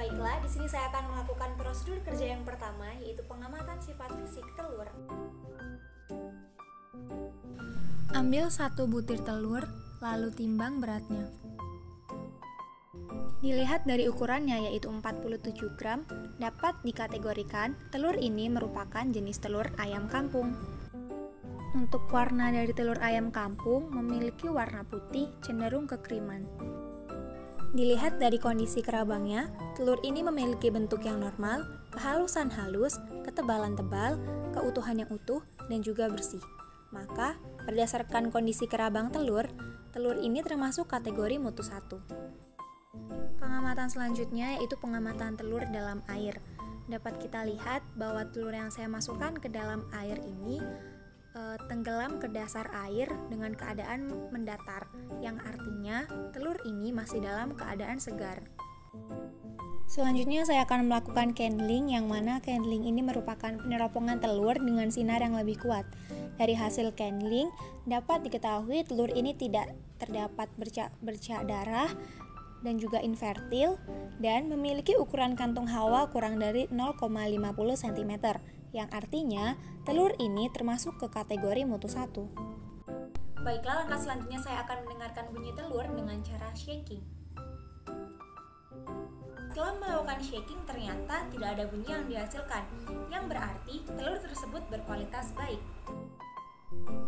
Baiklah, di sini saya akan melakukan prosedur kerja yang pertama, yaitu pengamatan sifat fisik telur. Ambil 1 butir telur, lalu timbang beratnya. Dilihat dari ukurannya yaitu 47 gram, dapat dikategorikan telur ini merupakan jenis telur ayam kampung. Untuk warna dari telur ayam kampung memiliki warna putih cenderung kekriman. Dilihat dari kondisi kerabangnya, telur ini memiliki bentuk yang normal, kehalusan halus, ketebalan tebal, keutuhan yang utuh, dan juga bersih. Maka, berdasarkan kondisi kerabang telur, telur ini termasuk kategori mutu 1. Pengamatan selanjutnya yaitu pengamatan telur dalam air. Dapat kita lihat bahwa telur yang saya masukkan ke dalam air ini tenggelam ke dasar air dengan keadaan mendatar, yang artinya telur ini masih dalam keadaan segar. Selanjutnya saya akan melakukan candling, yang mana candling ini merupakan peneropongan telur dengan sinar yang lebih kuat. Dari hasil candling dapat diketahui telur ini tidak terdapat bercak darah dan juga infertil dan memiliki ukuran kantung hawa kurang dari 0,50 cm, yang artinya telur ini termasuk ke kategori mutu 1. Baiklah, langkah selanjutnya saya akan mendengarkan bunyi telur dengan cara shaking. Setelah melakukan shaking, ternyata tidak ada bunyi yang dihasilkan, yang berarti telur tersebut berkualitas baik.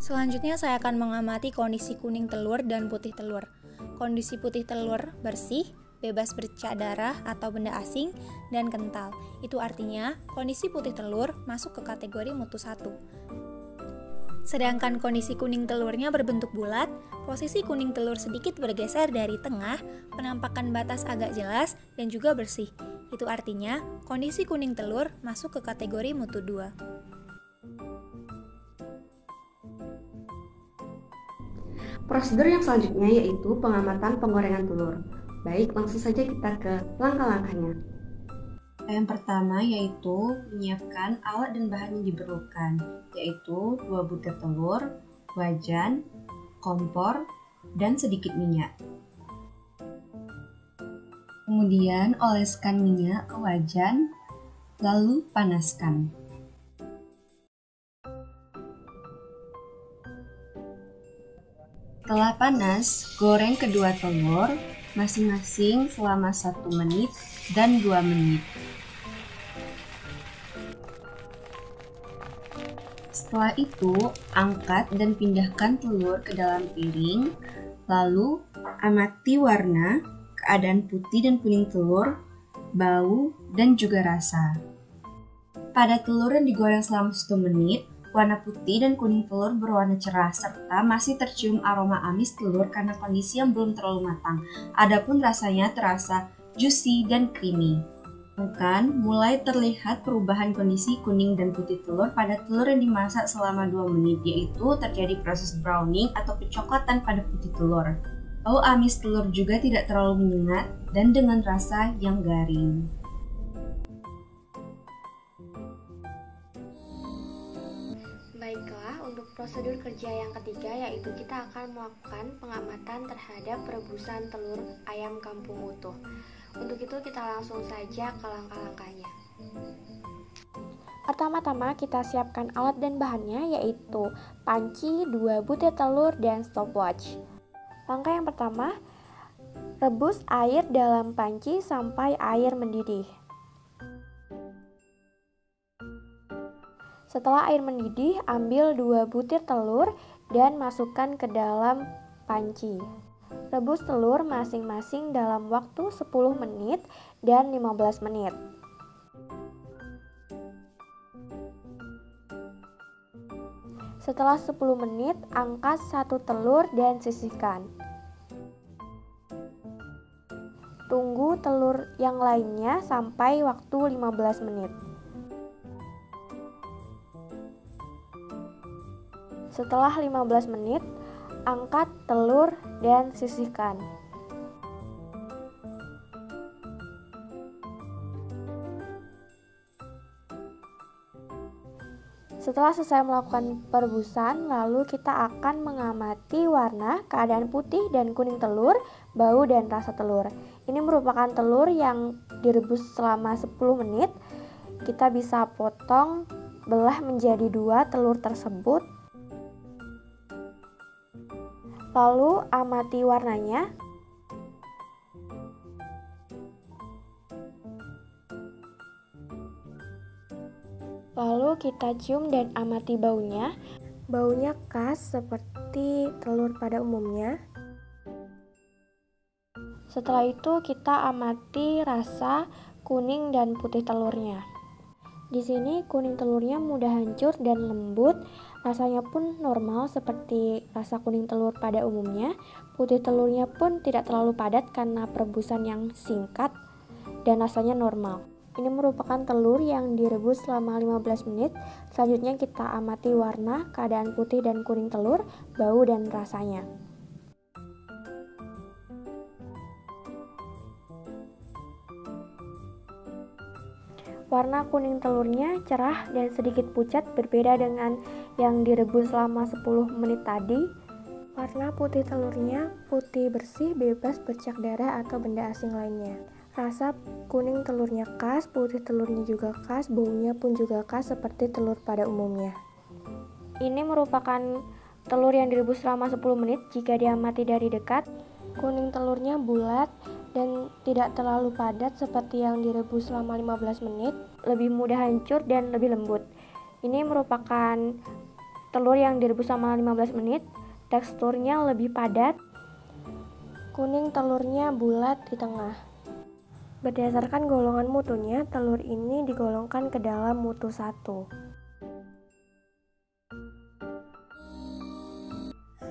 Selanjutnya saya akan mengamati kondisi kuning telur dan putih telur. Kondisi putih telur bersih, bebas bercak darah atau benda asing, dan kental. Itu artinya kondisi putih telur masuk ke kategori mutu 1. Sedangkan kondisi kuning telurnya berbentuk bulat, posisi kuning telur sedikit bergeser dari tengah, penampakan batas agak jelas, dan juga bersih. Itu artinya kondisi kuning telur masuk ke kategori mutu 2. Prosedur yang selanjutnya yaitu pengamatan penggorengan telur. Baik, langsung saja kita ke langkah-langkahnya. Yang pertama yaitu menyiapkan alat dan bahan yang diperlukan, yaitu 2 butir telur, wajan, kompor, dan sedikit minyak. Kemudian oleskan minyak ke wajan, lalu panaskan. Setelah panas, goreng kedua telur masing-masing selama 1 menit dan 2 menit. Setelah itu, angkat dan pindahkan telur ke dalam piring, lalu amati warna, keadaan putih dan kuning telur, bau, dan juga rasa. Pada telur yang digoreng selama 1 menit, warna putih dan kuning telur berwarna cerah serta masih tercium aroma amis telur karena kondisi yang belum terlalu matang. Adapun rasanya terasa juicy dan creamy. Bahkan mulai terlihat perubahan kondisi kuning dan putih telur pada telur yang dimasak selama 2 menit, yaitu terjadi proses browning atau kecoklatan pada putih telur. Bau amis telur juga tidak terlalu menyengat dan dengan rasa yang garing. Baiklah, untuk prosedur kerja yang ketiga yaitu kita akan melakukan pengamatan terhadap perebusan telur ayam kampung utuh. Untuk itu kita langsung saja ke langkah-langkahnya. Pertama-tama kita siapkan alat dan bahannya yaitu panci, 2 butir telur, dan stopwatch. Langkah yang pertama, rebus air dalam panci sampai air mendidih. Setelah air mendidih, ambil 2 butir telur dan masukkan ke dalam panci. Rebus telur masing-masing dalam waktu 10 menit dan 15 menit. Setelah 10 menit, angkat 1 telur dan sisihkan. Tunggu telur yang lainnya sampai waktu 15 menit. Setelah 15 menit, angkat telur dan sisihkan. Setelah selesai melakukan perebusan, lalu kita akan mengamati warna, keadaan putih dan kuning telur, bau dan rasa telur. Ini merupakan telur yang direbus selama 10 menit, kita bisa potong, belah menjadi 2 telur tersebut. Lalu amati warnanya. Lalu kita cium dan amati baunya. Baunya khas seperti telur pada umumnya. Setelah itu kita amati rasa kuning dan putih telurnya. Di sini kuning telurnya mudah hancur dan lembut, rasanya pun normal seperti rasa kuning telur pada umumnya. Putih telurnya pun tidak terlalu padat karena perebusan yang singkat dan rasanya normal. Ini merupakan telur yang direbus selama 15 menit. Selanjutnya kita amati warna, keadaan putih dan kuning telur, bau dan rasanya. Warna kuning telurnya cerah dan sedikit pucat, berbeda dengan yang direbus selama 10 menit tadi. Warna putih telurnya putih bersih, bebas bercak darah atau benda asing lainnya. Rasa kuning telurnya khas, putih telurnya juga khas, baunya pun juga khas seperti telur pada umumnya. Ini merupakan telur yang direbus selama 10 menit. Jika diamati dari dekat, kuning telurnya bulat dan tidak terlalu padat seperti yang direbus selama 15 menit, lebih mudah hancur dan lebih lembut. Ini merupakan telur yang direbus selama 15 menit, teksturnya lebih padat, kuning telurnya bulat di tengah. Berdasarkan golongan mutunya, telur ini digolongkan ke dalam mutu 1.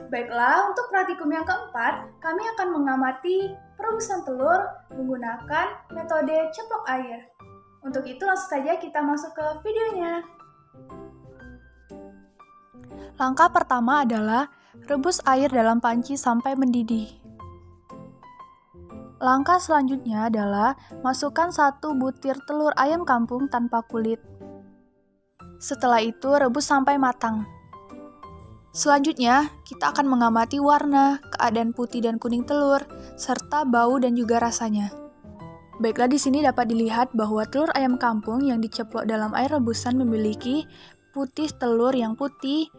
Baiklah, untuk praktikum yang keempat, kami akan mengamati perebusan telur menggunakan metode ceplok air. Untuk itu langsung saja kita masuk ke videonya. Langkah pertama adalah rebus air dalam panci sampai mendidih. Langkah selanjutnya adalah masukkan 1 butir telur ayam kampung tanpa kulit. Setelah itu rebus sampai matang. Selanjutnya, kita akan mengamati warna, keadaan putih dan kuning telur, serta bau dan juga rasanya. Baiklah, di sini dapat dilihat bahwa telur ayam kampung yang diceplok dalam air rebusan memiliki putih telur yang putih,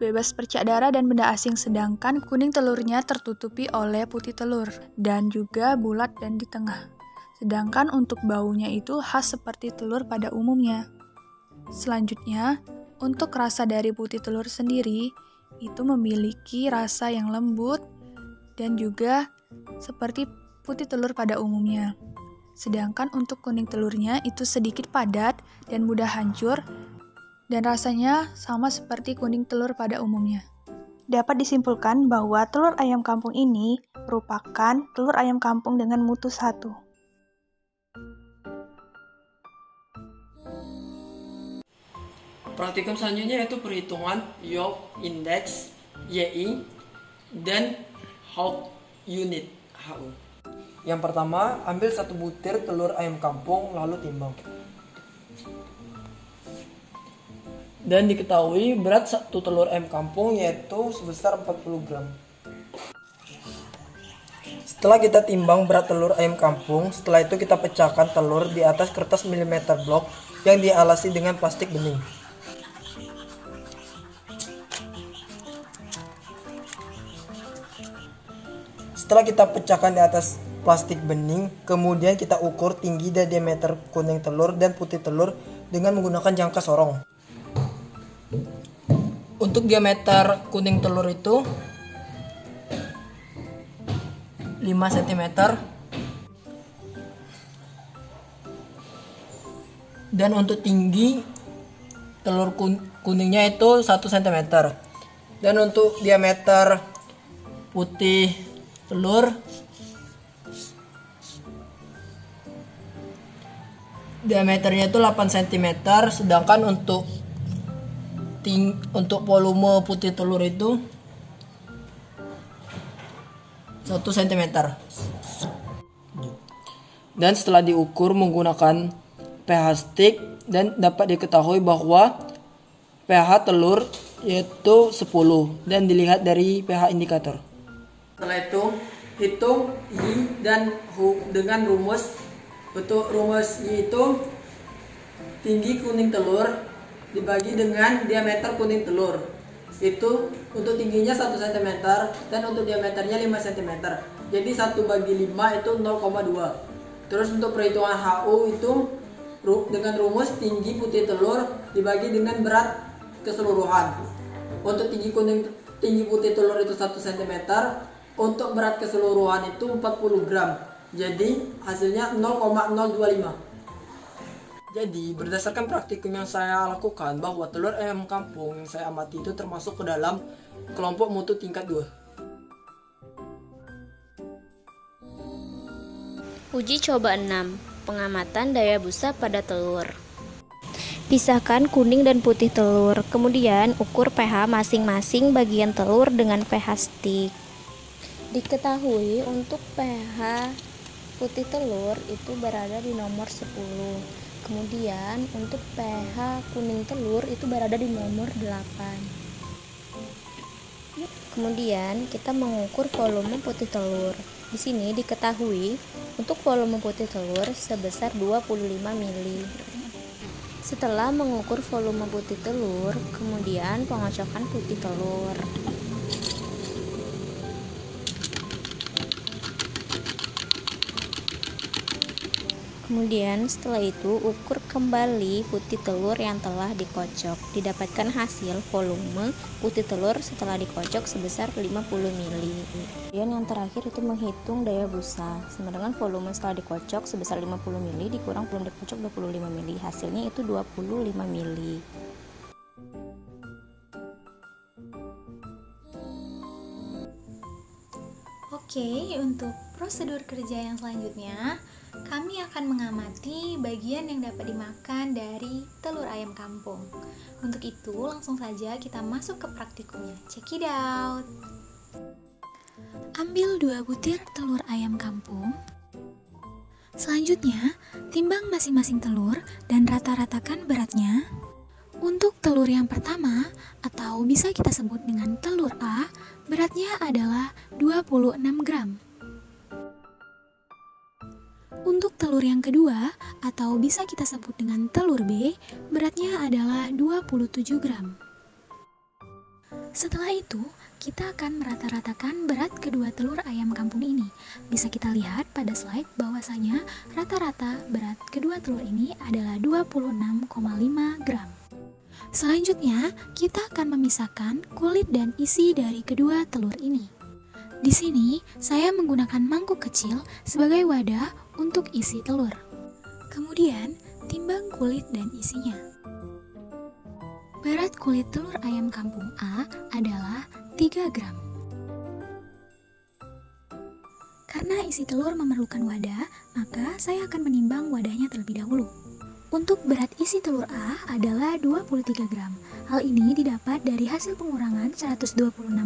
bebas percak darah dan benda asing, sedangkan kuning telurnya tertutupi oleh putih telur dan juga bulat dan di tengah. Sedangkan untuk baunya itu khas seperti telur pada umumnya. Selanjutnya, untuk rasa dari putih telur sendiri itu memiliki rasa yang lembut dan juga seperti putih telur pada umumnya. Sedangkan untuk kuning telurnya itu sedikit padat dan mudah hancur, dan rasanya sama seperti kuning telur pada umumnya. Dapat disimpulkan bahwa telur ayam kampung ini merupakan telur ayam kampung dengan mutu 1. Praktikum selanjutnya yaitu perhitungan Yolk Index YI dan Hawk Unit HU. Yang pertama, ambil 1 butir telur ayam kampung lalu timbang. Dan diketahui berat 1 telur ayam kampung yaitu sebesar 40 gram. Setelah kita timbang berat telur ayam kampung, setelah itu kita pecahkan telur di atas kertas milimeter blok yang dialasi dengan plastik bening. Setelah kita pecahkan di atas plastik bening, kemudian kita ukur tinggi dan diameter kuning telur dan putih telur dengan menggunakan jangka sorong. Untuk diameter kuning telur itu 5 cm dan untuk tinggi telur kuningnya itu 1 cm, dan untuk diameter putih telur diameternya itu 8 cm, sedangkan untuk volume putih telur itu 1 cm. Dan setelah diukur menggunakan pH stick, dan dapat diketahui bahwa pH telur yaitu 10 dan dilihat dari pH indikator. Setelah itu hitung Y dan H dengan rumus Untuk rumusnya itu tinggi kuning telur dibagi dengan diameter kuning telur. Itu untuk tingginya 1 cm dan untuk diameternya 5 cm. Jadi 1/5 itu 0,2. Terus untuk perhitungan HU itu dengan rumus tinggi putih telur dibagi dengan berat keseluruhan. Untuk tinggi putih telur itu 1 cm, untuk berat keseluruhan itu 40 gram. Jadi hasilnya 0,025. Jadi berdasarkan praktikum yang saya lakukan bahwa telur ayam kampung yang saya amati itu termasuk ke dalam kelompok mutu tingkat 2. Uji coba 6. Pengamatan daya busa pada telur. Pisahkan kuning dan putih telur, kemudian ukur pH masing-masing bagian telur dengan pH stik. Diketahui untuk pH putih telur itu berada di nomor 10. Kemudian untuk pH kuning telur itu berada di nomor 8. Kemudian kita mengukur volume putih telur. Di sini diketahui untuk volume putih telur sebesar 25 ml. Setelah mengukur volume putih telur, kemudian pengocokan putih telur. Kemudian setelah itu ukur kembali putih telur yang telah dikocok. Didapatkan hasil volume putih telur setelah dikocok sebesar 50 ml. Kemudian yang terakhir itu menghitung daya busa. Sama dengan volume setelah dikocok sebesar 50 ml dikurang belum dikocok 25 ml. Hasilnya itu 25 ml. Oke, untuk prosedur kerja yang selanjutnya, kami akan mengamati bagian yang dapat dimakan dari telur ayam kampung. Untuk itu, langsung saja kita masuk ke praktikumnya. Check it out! Ambil 2 butir telur ayam kampung. Selanjutnya, timbang masing-masing telur dan rata-ratakan beratnya. Untuk telur yang pertama, atau bisa kita sebut dengan telur A, beratnya adalah 26 gram. Untuk telur yang kedua, atau bisa kita sebut dengan telur B, beratnya adalah 27 gram. Setelah itu, kita akan merata-ratakan berat kedua telur ayam kampung ini. Bisa kita lihat pada slide bahwasanya rata-rata berat kedua telur ini adalah 26,5 gram. Selanjutnya, kita akan memisahkan kulit dan isi dari kedua telur ini. Di sini, saya menggunakan mangkuk kecil sebagai wadah untuk isi telur. Kemudian, timbang kulit dan isinya. Berat kulit telur ayam kampung A adalah 3 gram. Karena isi telur memerlukan wadah, maka saya akan menimbang wadahnya terlebih dahulu. Untuk berat isi telur A adalah 23 gram. Hal ini didapat dari hasil pengurangan 126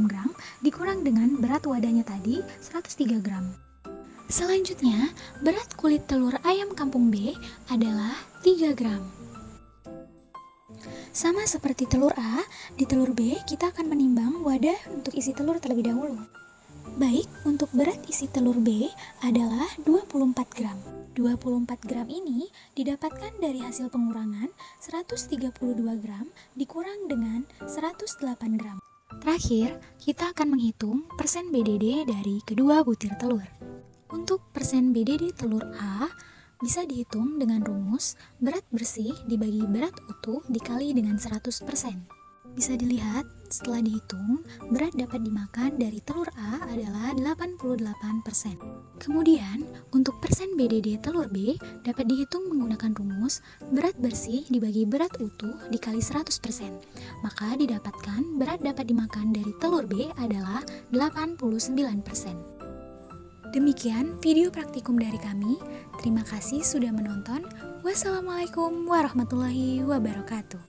gram dikurang dengan berat wadahnya tadi 103 gram. Selanjutnya, berat kulit telur ayam kampung B adalah 3 gram. Sama seperti telur A, di telur B kita akan menimbang wadah untuk isi telur terlebih dahulu. Baik, untuk berat isi telur B adalah 24 gram. 24 gram ini didapatkan dari hasil pengurangan 132 gram dikurang dengan 108 gram. Terakhir, kita akan menghitung persen BDD dari kedua butir telur. Untuk persen BDD telur A bisa dihitung dengan rumus berat bersih dibagi berat utuh dikali dengan 100%. Bisa dilihat, setelah dihitung, berat dapat dimakan dari telur A adalah 88%. Kemudian, untuk persen BDD telur B dapat dihitung menggunakan rumus berat bersih dibagi berat utuh dikali 100%. Maka didapatkan berat dapat dimakan dari telur B adalah 89%. Demikian video praktikum dari kami. Terima kasih sudah menonton. Wassalamualaikum warahmatullahi wabarakatuh.